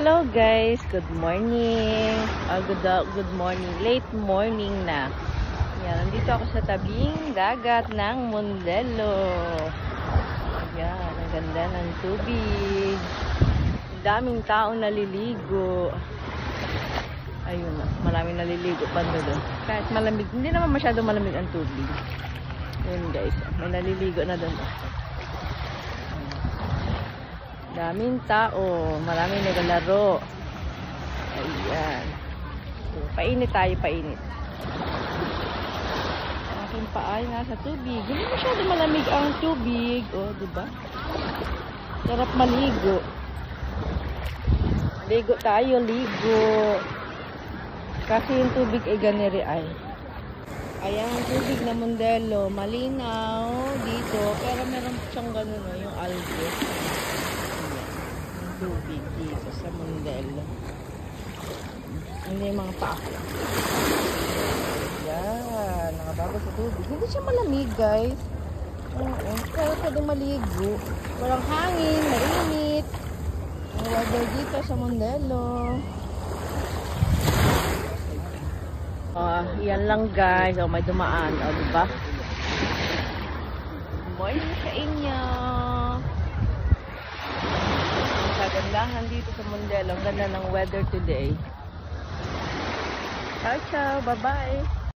Hello guys, good morning. Good morning, late morning na. Yan, nandito ako sa tabing dagat ng Mondelo. Yan, ang ganda ng tubig. Ang daming tao naliligo. Ayun, maraming naliligo pa doon. Kahit malamig, hindi naman masyado malamig ang tubig. Yun guys, may naliligo na doon. Daming tao, maraming naglalaro. Ayan. Painit tayo, painit. Aking paay nga sa tubig. Hindi masyado malamig ang tubig. O, diba? Sarap maligo. Ligo tayo, ligo. Kasi yung tubig ay ganiri ay. Ayan ang tubig na Mondelo. Malinaw dito. Pero meron siyang ganun, no, yung algae. Tubig dito sa Mondelo. Hindi yung mga paa. Yan, nakabago sa tubig. Hindi siya malamig, guys. Oo, pero pwedeng maligo. Walang hangin, mainit. Ang weather dito sa Mondelo. Yan lang, guys. May dumaan. Diba? Morning sa inyo. Kagandahan dito sa Mondelo. Ang ganda ng weather today. Ciao, ciao. Bye-bye.